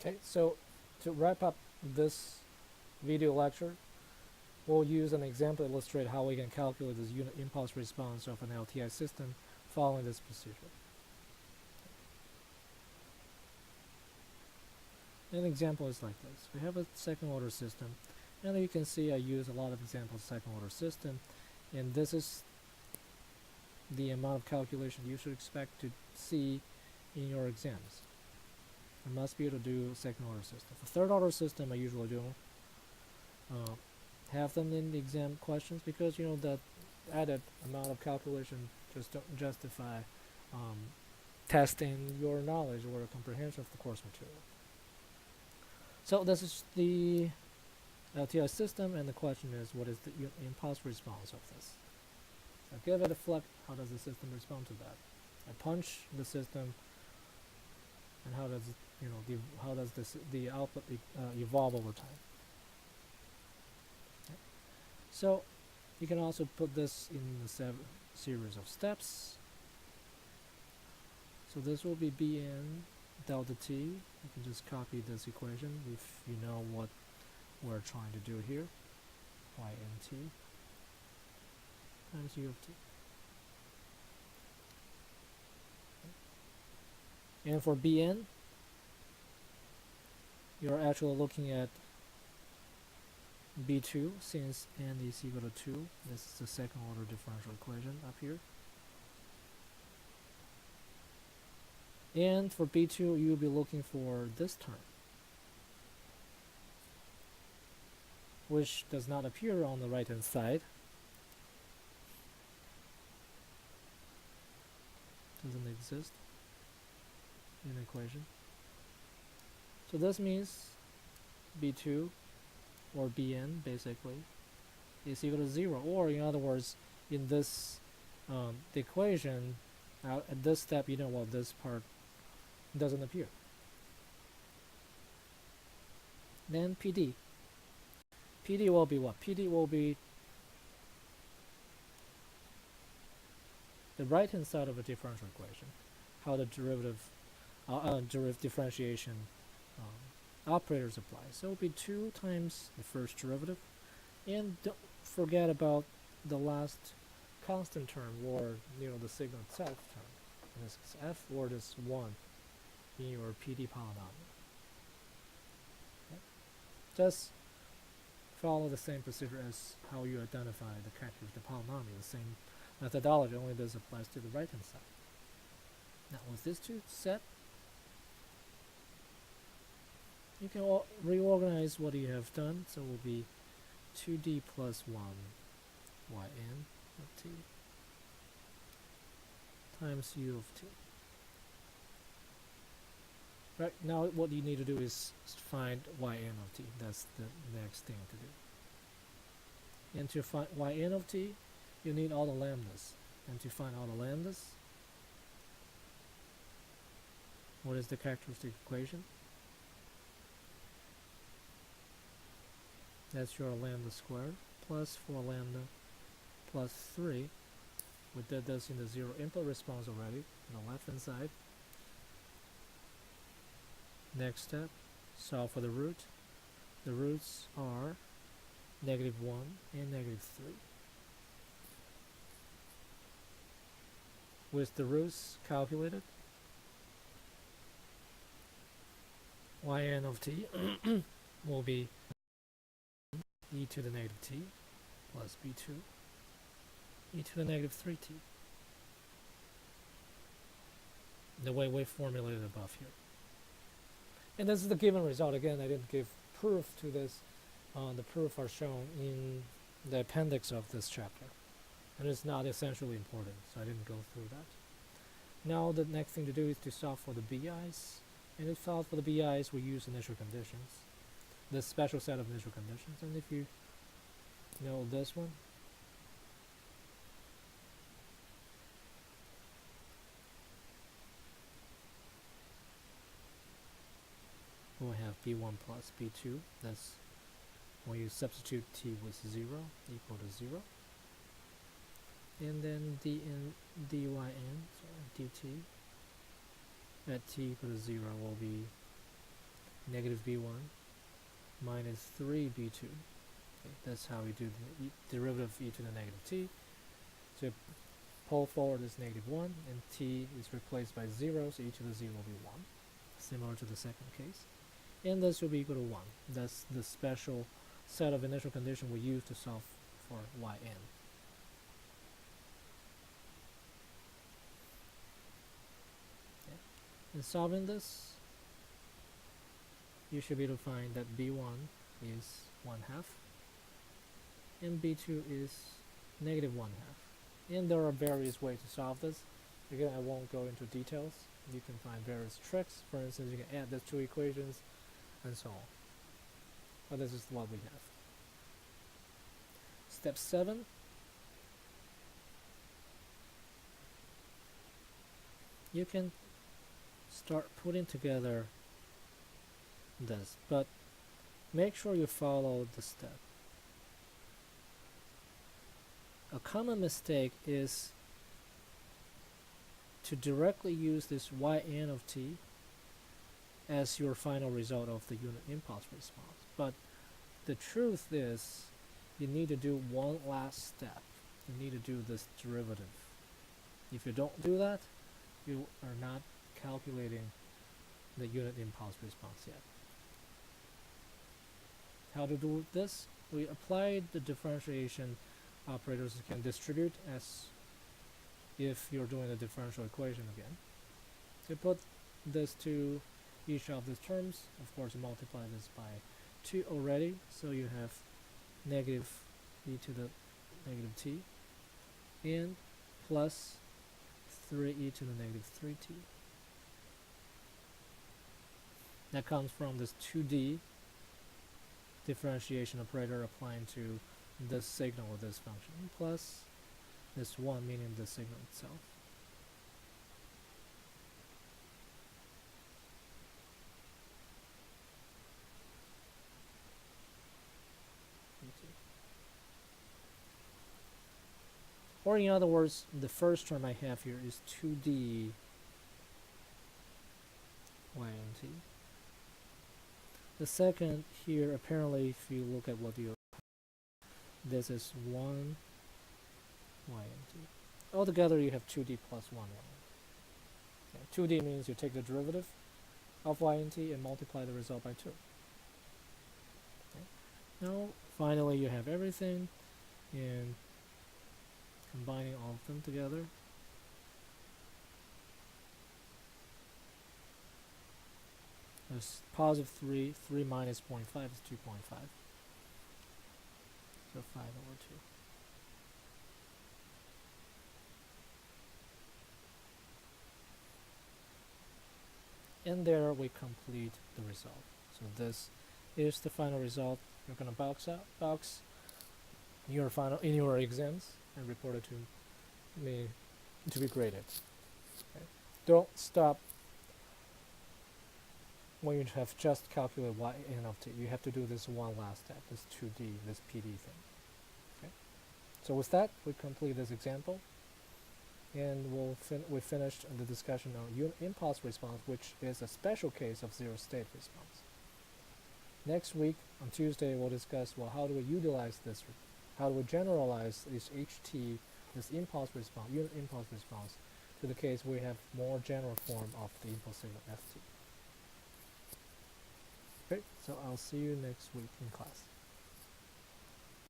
Okay, so to wrap up this video lecture, we'll use an example to illustrate how we can calculate this unit impulse response of an LTI system following this procedure. An example is like this. We have a second order system, and you can see I use a lot of examples of second order system, and this is the amount of calculation you should expect to see in your exams. I must be able to do second order system. For third order system, I usually don't have them in the exam questions because that added amount of calculation just don't justify testing your knowledge or comprehension of the course material. So this is the LTI system, and the question is, what is the impulse response of this? So give it a flick. How does the system respond to that? I punch the system, and how does it, how does the output evolve over time? Okay. So you can also put this in the series of steps. So this will be Bn delta t. You can just copy this equation if you know what we're trying to do here. Ynt times u of t. And for Bn, you're actually looking at B2 since n is equal to 2. This is the second order differential equation up here. And for B2, you'll be looking for this term, which does not appear on the right hand side. Doesn't exist in the equation. So this means B2 or Bn basically is equal to 0, or in other words, in this the equation at this step, this part doesn't appear. Then PD will be what? PD will be the right hand side of a differential equation, how the derivative differentiation operators apply. So it will be 2 times the first derivative, and don't forget about the last constant term, or the signal itself term. And this is f, or this 1 in your PD polynomial. Okay. Just follow the same procedure as how you identify the character of the polynomial, the same methodology, only this applies to the right hand side. Now with these two set, you can reorganize what you have done. So it will be 2d plus 1 yn of t times u of t. Right, now what you need to do is find yn of t. That's the next thing to do. And to find yn of t, you need all the lambdas. And to find all the lambdas, what is the characteristic equation? That's your lambda squared plus 4 lambda plus 3. We did this in the zero input response already on the left hand side. Next step, solve for the root. The roots are -1 and -3. With the roots calculated, yn of t will be e to the -t plus b2 e to the -3t, the way we formulated above here. And this is the given result. Again, I didn't give proof to this. The proof are shown in the appendix of this chapter, and it's not essentially important, so I didn't go through that. Now the next thing to do is to solve for the BIs, and to solve for the BIs we use initial conditions, this special set of initial conditions. And if you know this one, we'll have b1 plus b2. That's when you substitute t with 0 equal to 0. And then dn dyn, dt at t equal to 0 will be negative b1 minus 3b2. Okay, that's how we do the derivative of e to the negative t. So pull forward is negative 1, and t is replaced by 0, so e to the 0 will be 1, similar to the second case. And this will be equal to 1. That's the special set of initial conditions we use to solve for yn. Okay. In solving this, you should be able to find that b1 is 1/2, and b2 is negative 1/2. And there are various ways to solve this. Again, I won't go into details. You can find various tricks. For instance, you can add these two equations and so on. But this is what we have. Step 7. You can start putting together this, but make sure you follow the step. A common mistake is to directly use this yn of t as your final result of the unit impulse response. But the truth is, you need to do one last step. You need to do this derivative. If you don't do that, you are not calculating the unit impulse response yet. How to do this? We applied the differentiation operators you can distribute as if you're doing a differential equation again. So put this to each of these terms. Of course, you multiply this by 2 already, so you have negative e to the negative t and plus 3e to the negative 3t. That comes from this 2D differentiation operator applying to this signal of this function, plus this 1 meaning the signal itself. Or in other words, the first term I have here is 2D y and t. The second here, apparently, if you look at what you, this is 1 y and t. Altogether, you have 2D plus 1 y. Okay. 2D means you take the derivative of y and t and multiply the result by 2. Okay. Now, finally, you have everything, and combining all of them together, there's positive 3 minus 0.5 is 2.5, so 5 over 2. And there we complete the result. So this is the final result. You're going to box your final in your exams and report it to me to be graded. Okay. Don't stop when you have just calculated yn of t. You have to do this one last step, this 2D, this PD thing. Okay. So with that, we complete this example, and we finished the discussion on unit impulse response, which is a special case of zero state response. Next week, on Tuesday, we'll discuss, well, how do we utilize this, how do we generalize this HT, this impulse response, unit impulse response, to the case we have more general form of the impulse signal FT. Okay, so I'll see you next week in class.